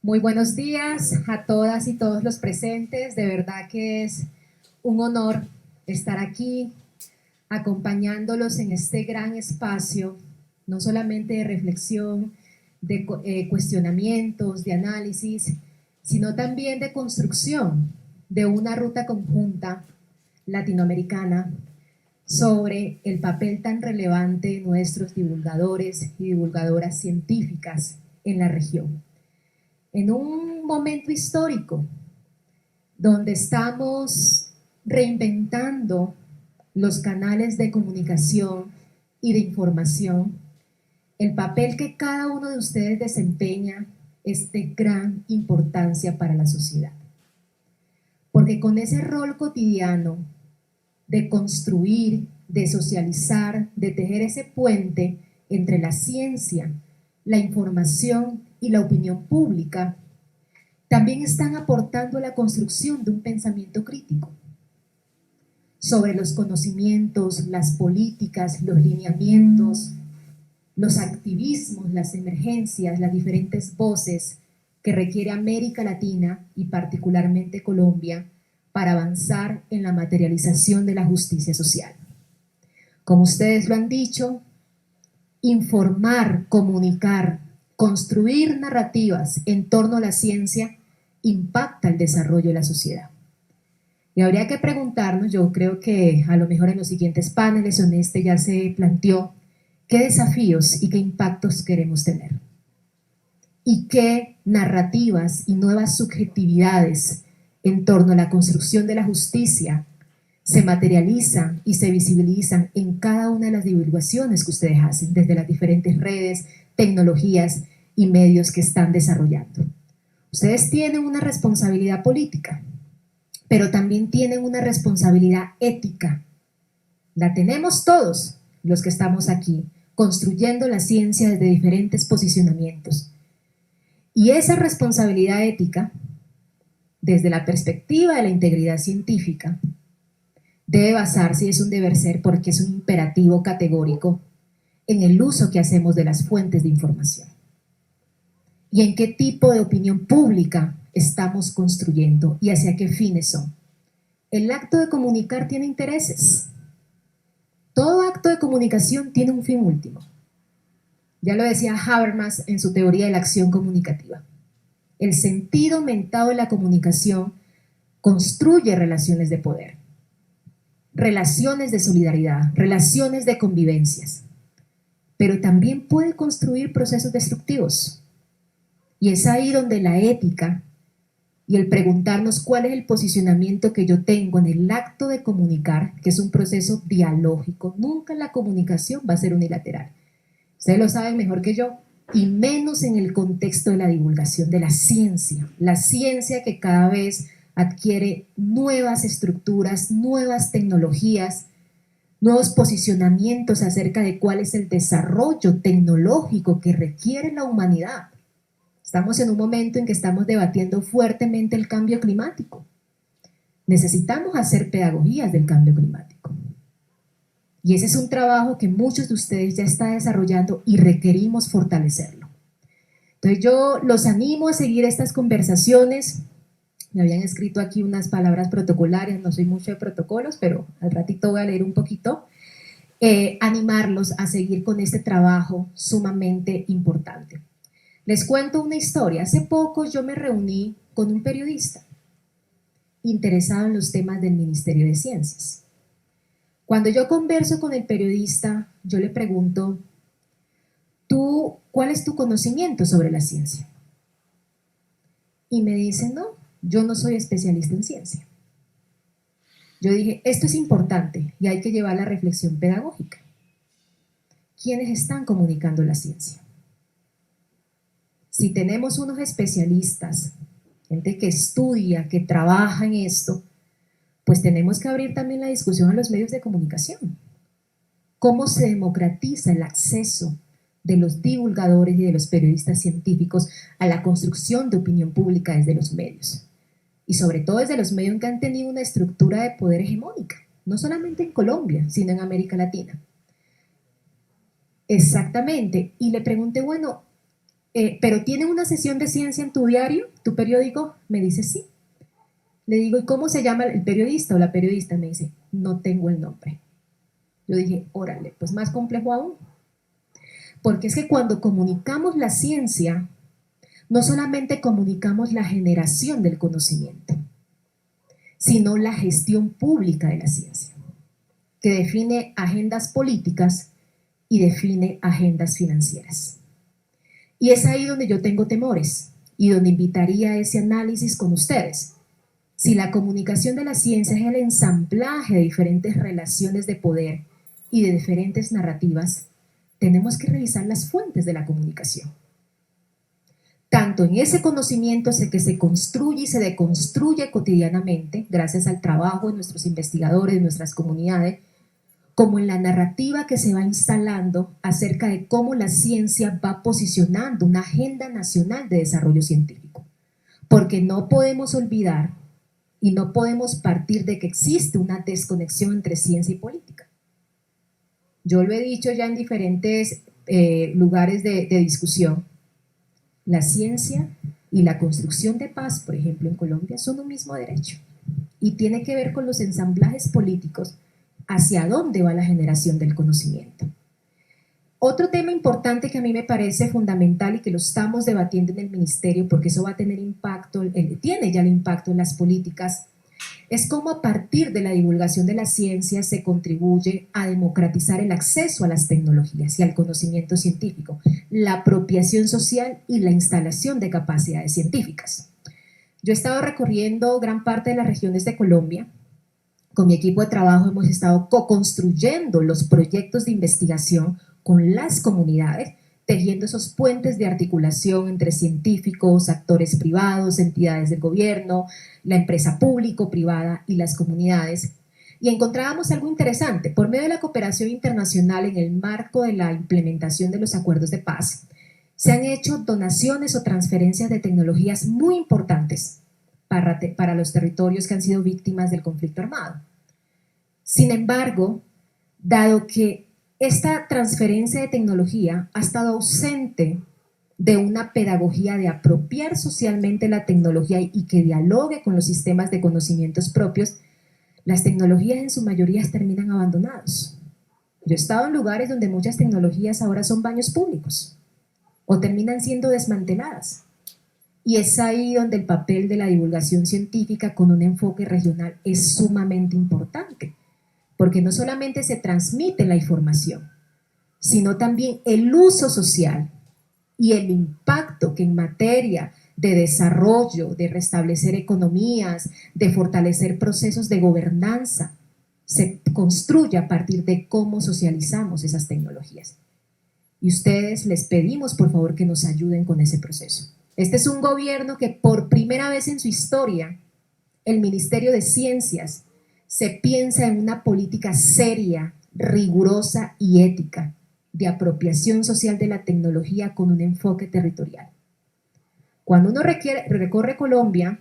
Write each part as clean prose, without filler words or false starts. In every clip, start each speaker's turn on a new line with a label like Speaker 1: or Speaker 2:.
Speaker 1: Muy buenos días a todas y todos los presentes. De verdad que es un honor estar aquí acompañándolos en este gran espacio, no solamente de reflexión, de cuestionamientos, de análisis, sino también de construcción de una ruta conjunta latinoamericana sobre el papel tan relevante de nuestros divulgadores y divulgadoras científicas en la región. En un momento histórico donde estamos reinventando los canales de comunicación y de información, el papel que cada uno de ustedes desempeña es de gran importancia para la sociedad. Porque con ese rol cotidiano de construir, de socializar, de tejer ese puente entre la ciencia, la información y la opinión pública, también están aportando a la construcción de un pensamiento crítico sobre los conocimientos, las políticas, los lineamientos, los activismos, las emergencias, las diferentes voces que requiere América Latina y particularmente Colombia para avanzar en la materialización de la justicia social. Como ustedes lo han dicho, informar, comunicar, construir narrativas en torno a la ciencia impacta el desarrollo de la sociedad. Y habría que preguntarnos, yo creo que a lo mejor en los siguientes paneles o en este ya se planteó, qué desafíos y qué impactos queremos tener. Y qué narrativas y nuevas subjetividades en torno a la construcción de la justicia se materializan y se visibilizan en cada una de las divulgaciones que ustedes hacen, desde las diferentes redes, tecnologías y medios que están desarrollando. Ustedes tienen una responsabilidad política, pero también tienen una responsabilidad ética. La tenemos todos los que estamos aquí, construyendo la ciencia desde diferentes posicionamientos. Y esa responsabilidad ética, desde la perspectiva de la integridad científica, debe basarse, y es un deber ser porque es un imperativo categórico, en el uso que hacemos de las fuentes de información. Y en qué tipo de opinión pública estamos construyendo y hacia qué fines son. El acto de comunicar tiene intereses. Todo acto de comunicación tiene un fin último. Ya lo decía Habermas en su teoría de la acción comunicativa. El sentido aumentado de la comunicación construye relaciones de poder, relaciones de solidaridad, relaciones de convivencias, pero también puede construir procesos destructivos. Y es ahí donde la ética y el preguntarnos cuál es el posicionamiento que yo tengo en el acto de comunicar, que es un proceso dialógico, nunca la comunicación va a ser unilateral. Ustedes lo saben mejor que yo, y menos en el contexto de la divulgación de la ciencia que cada vez adquiere nuevas estructuras, nuevas tecnologías, nuevos posicionamientos acerca de cuál es el desarrollo tecnológico que requiere la humanidad. Estamos en un momento en que estamos debatiendo fuertemente el cambio climático. Necesitamos hacer pedagogías del cambio climático. Y ese es un trabajo que muchos de ustedes ya están desarrollando y requerimos fortalecerlo. Entonces yo los animo a seguir estas conversaciones. Me habían escrito aquí unas palabras protocolarias, no soy mucho de protocolos, pero al ratito voy a leer un poquito. Animarlos a seguir con este trabajo sumamente importante. Les cuento una historia. Hace poco yo me reuní con un periodista interesado en los temas del Ministerio de Ciencias. Cuando yo converso con el periodista, yo le pregunto, ¿tú cuál es tu conocimiento sobre la ciencia? Y me dice, no, yo no soy especialista en ciencia. Yo dije, esto es importante y hay que llevar la reflexión pedagógica. ¿Quiénes están comunicando la ciencia? Si tenemos unos especialistas, gente que estudia, que trabaja en esto, pues tenemos que abrir también la discusión a los medios de comunicación. ¿Cómo se democratiza el acceso de los divulgadores y de los periodistas científicos a la construcción de opinión pública desde los medios? Y sobre todo desde los medios que han tenido una estructura de poder hegemónica, no solamente en Colombia, sino en América Latina. Exactamente, y le pregunté, bueno, ¿pero tiene una sesión de ciencia en tu diario, tu periódico? Me dice, sí. Le digo, ¿y cómo se llama el periodista o la periodista? Me dice, no tengo el nombre. Yo dije, órale, pues más complejo aún. Porque es que cuando comunicamos la ciencia, no solamente comunicamos la generación del conocimiento, sino la gestión pública de la ciencia, que define agendas políticas y define agendas financieras. Y es ahí donde yo tengo temores y donde invitaría a ese análisis con ustedes. Si la comunicación de la ciencia es el ensamblaje de diferentes relaciones de poder y de diferentes narrativas, tenemos que revisar las fuentes de la comunicación. Tanto en ese conocimiento que se construye y se deconstruye cotidianamente, gracias al trabajo de nuestros investigadores, de nuestras comunidades, como en la narrativa que se va instalando acerca de cómo la ciencia va posicionando una agenda nacional de desarrollo científico. Porque no podemos olvidar y no podemos partir de que existe una desconexión entre ciencia y política. Yo lo he dicho ya en diferentes lugares de discusión. La ciencia y la construcción de paz, por ejemplo, en Colombia, son un mismo derecho. Y tiene que ver con los ensamblajes políticos hacia dónde va la generación del conocimiento. Otro tema importante que a mí me parece fundamental y que lo estamos debatiendo en el ministerio, porque eso va a tener impacto, tiene ya el impacto en las políticas, es cómo a partir de la divulgación de la ciencia se contribuye a democratizar el acceso a las tecnologías y al conocimiento científico, la apropiación social y la instalación de capacidades científicas. Yo he estado recorriendo gran parte de las regiones de Colombia. Con mi equipo de trabajo hemos estado co-construyendo los proyectos de investigación con las comunidades, tejiendo esos puentes de articulación entre científicos, actores privados, entidades del gobierno, la empresa público-privada y las comunidades. Y encontrábamos algo interesante. Por medio de la cooperación internacional en el marco de la implementación de los acuerdos de paz, se han hecho donaciones o transferencias de tecnologías muy importantes para los territorios que han sido víctimas del conflicto armado. Sin embargo, dado que esta transferencia de tecnología ha estado ausente de una pedagogía de apropiar socialmente la tecnología y que dialogue con los sistemas de conocimientos propios, las tecnologías en su mayoría terminan abandonadas. Yo he estado en lugares donde muchas tecnologías ahora son baños públicos o terminan siendo desmanteladas. Y es ahí donde el papel de la divulgación científica con un enfoque regional es sumamente importante, porque no solamente se transmite la información, sino también el uso social y el impacto que en materia de desarrollo, de restablecer economías, de fortalecer procesos de gobernanza, se construye a partir de cómo socializamos esas tecnologías. Y ustedes les pedimos por favor que nos ayuden con ese proceso. Este es un gobierno que por primera vez en su historia, el Ministerio de Ciencias se piensa en una política seria, rigurosa y ética de apropiación social de la tecnología con un enfoque territorial. Cuando uno recorre Colombia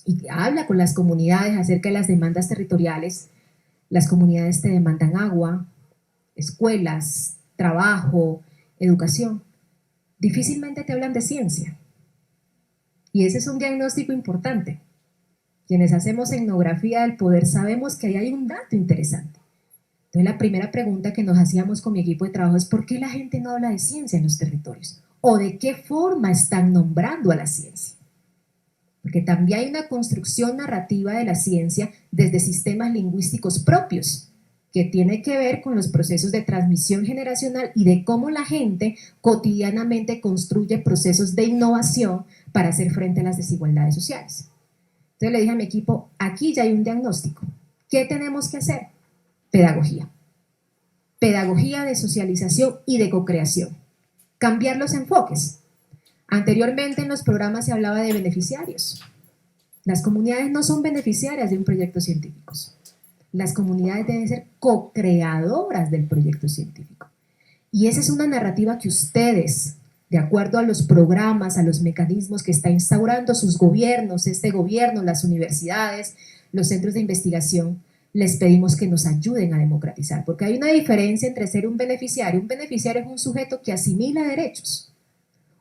Speaker 1: y habla con las comunidades acerca de las demandas territoriales, las comunidades te demandan agua, escuelas, trabajo, educación. Difícilmente te hablan de ciencia. Y ese es un diagnóstico importante. Quienes hacemos etnografía del poder sabemos que ahí hay un dato interesante. Entonces la primera pregunta que nos hacíamos con mi equipo de trabajo es ¿por qué la gente no habla de ciencia en los territorios? ¿O de qué forma están nombrando a la ciencia? Porque también hay una construcción narrativa de la ciencia desde sistemas lingüísticos propios, que tiene que ver con los procesos de transmisión generacional y de cómo la gente cotidianamente construye procesos de innovación para hacer frente a las desigualdades sociales. Entonces le dije a mi equipo, aquí ya hay un diagnóstico. ¿Qué tenemos que hacer? Pedagogía. Pedagogía de socialización y de cocreación. Cambiar los enfoques. Anteriormente en los programas se hablaba de beneficiarios. Las comunidades no son beneficiarias de un proyecto científico. Las comunidades deben ser co-creadoras del proyecto científico. Y esa es una narrativa que ustedes, de acuerdo a los programas, a los mecanismos que está instaurando sus gobiernos, este gobierno, las universidades, los centros de investigación, les pedimos que nos ayuden a democratizar, porque hay una diferencia entre ser un beneficiario. Un beneficiario es un sujeto que asimila derechos.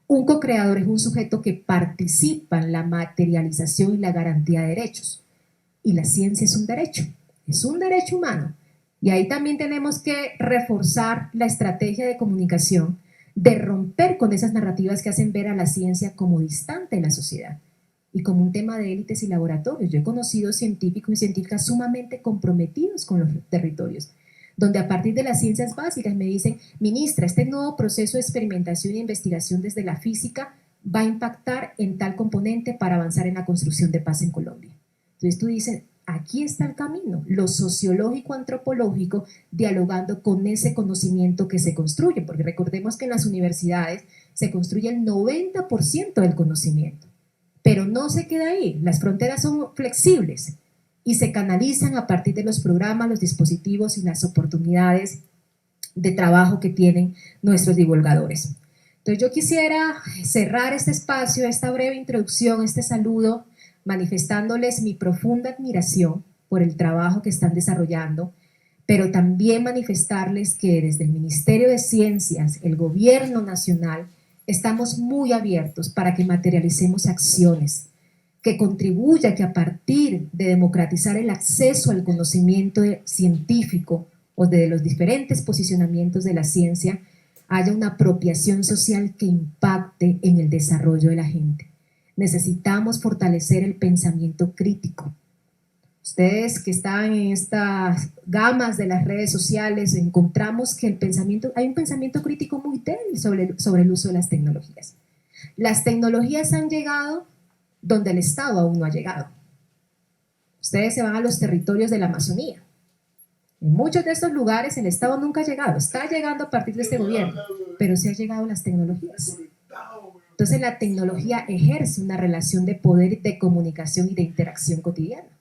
Speaker 1: Un co-creador es un sujeto que participa en la materialización y la garantía de derechos. Y la ciencia es un derecho humano. Y ahí también tenemos que reforzar la estrategia de comunicación, de romper con esas narrativas que hacen ver a la ciencia como distante de la sociedad y como un tema de élites y laboratorios. Yo he conocido científicos y científicas sumamente comprometidos con los territorios, donde a partir de las ciencias básicas me dicen, ministra, este nuevo proceso de experimentación e investigación desde la física va a impactar en tal componente para avanzar en la construcción de paz en Colombia. Entonces tú dices, aquí está el camino, lo sociológico, antropológico, dialogando con ese conocimiento que se construye, porque recordemos que en las universidades se construye el 90% del conocimiento, pero no se queda ahí, las fronteras son flexibles y se canalizan a partir de los programas, los dispositivos y las oportunidades de trabajo que tienen nuestros divulgadores. Entonces yo quisiera cerrar este espacio, esta breve introducción, este saludo, manifestándoles mi profunda admiración por el trabajo que están desarrollando, pero también manifestarles que desde el Ministerio de Ciencias, el Gobierno Nacional, estamos muy abiertos para que materialicemos acciones que contribuya que a partir de democratizar el acceso al conocimiento científico o de los diferentes posicionamientos de la ciencia, haya una apropiación social que impacte en el desarrollo de la gente. Necesitamos fortalecer el pensamiento crítico. Ustedes que están en estas gamas de las redes sociales, encontramos que hay un pensamiento crítico muy débil sobre el uso de las tecnologías. Las tecnologías han llegado donde el Estado aún no ha llegado. Ustedes se van a los territorios de la Amazonía. En muchos de estos lugares el Estado nunca ha llegado, está llegando a partir de este gobierno, pero sí ha llegado las tecnologías. Entonces la tecnología ejerce una relación de poder, de comunicación y de interacción cotidiana.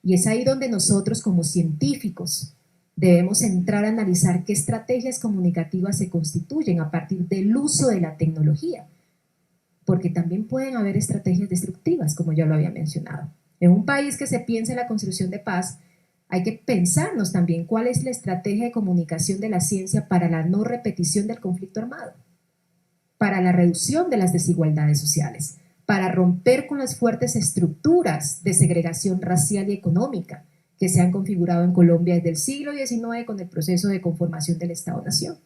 Speaker 1: Y es ahí donde nosotros como científicos debemos entrar a analizar qué estrategias comunicativas se constituyen a partir del uso de la tecnología, porque también pueden haber estrategias destructivas, como yo lo había mencionado. En un país que se piensa en la construcción de paz, hay que pensarnos también cuál es la estrategia de comunicación de la ciencia para la no repetición del conflicto armado, para la reducción de las desigualdades sociales, para romper con las fuertes estructuras de segregación racial y económica que se han configurado en Colombia desde el siglo XIX con el proceso de conformación del Estado-Nación.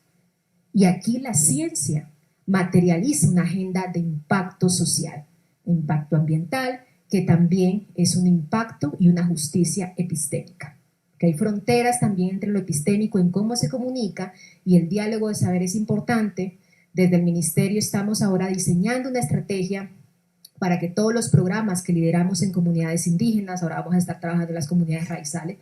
Speaker 1: Y aquí la ciencia materializa una agenda de impacto social, impacto ambiental, que también es un impacto y una justicia epistémica. Que hay fronteras también entre lo epistémico en cómo se comunica y el diálogo de saber es importante. Desde el Ministerio estamos ahora diseñando una estrategia para que todos los programas que lideramos en comunidades indígenas, ahora vamos a estar trabajando en las comunidades raizales,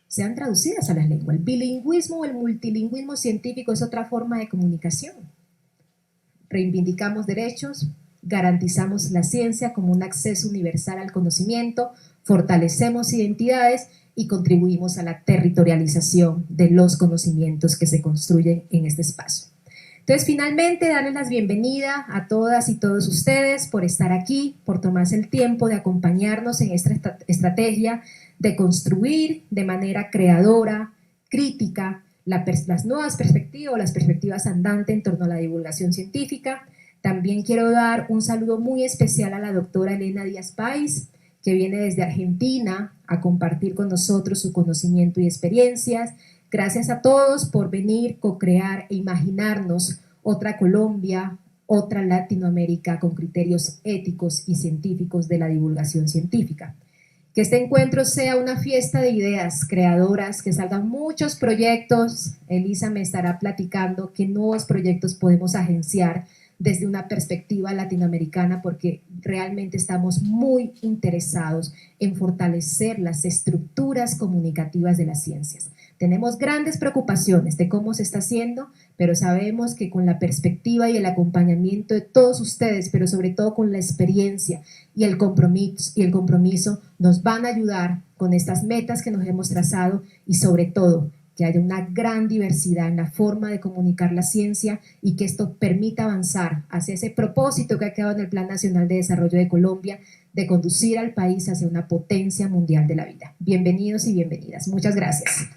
Speaker 1: sean traducidas a las lenguas. El bilingüismo o el multilingüismo científico es otra forma de comunicación. Reivindicamos derechos, garantizamos la ciencia como un acceso universal al conocimiento, fortalecemos identidades y contribuimos a la territorialización de los conocimientos que se construyen en este espacio. Entonces, finalmente, darles la bienvenida a todas y todos ustedes por estar aquí, por tomarse el tiempo de acompañarnos en esta estrategia de construir de manera creadora, crítica, las nuevas perspectivas o las perspectivas andantes en torno a la divulgación científica. También quiero dar un saludo muy especial a la doctora Elena Díaz Páez, que viene desde Argentina a compartir con nosotros su conocimiento y experiencias. Gracias a todos por venir, co-crear e imaginarnos otra Colombia, otra Latinoamérica con criterios éticos y científicos de la divulgación científica. Que este encuentro sea una fiesta de ideas creadoras, que salgan muchos proyectos. Elisa me estará platicando qué nuevos proyectos podemos agenciar desde una perspectiva latinoamericana, porque realmente estamos muy interesados en fortalecer las estructuras comunicativas de las ciencias. Tenemos grandes preocupaciones de cómo se está haciendo, pero sabemos que con la perspectiva y el acompañamiento de todos ustedes, pero sobre todo con la experiencia y el compromiso, nos van a ayudar con estas metas que nos hemos trazado y sobre todo que haya una gran diversidad en la forma de comunicar la ciencia y que esto permita avanzar hacia ese propósito que ha quedado en el Plan Nacional de Desarrollo de Colombia, de conducir al país hacia una potencia mundial de la vida. Bienvenidos y bienvenidas. Muchas gracias.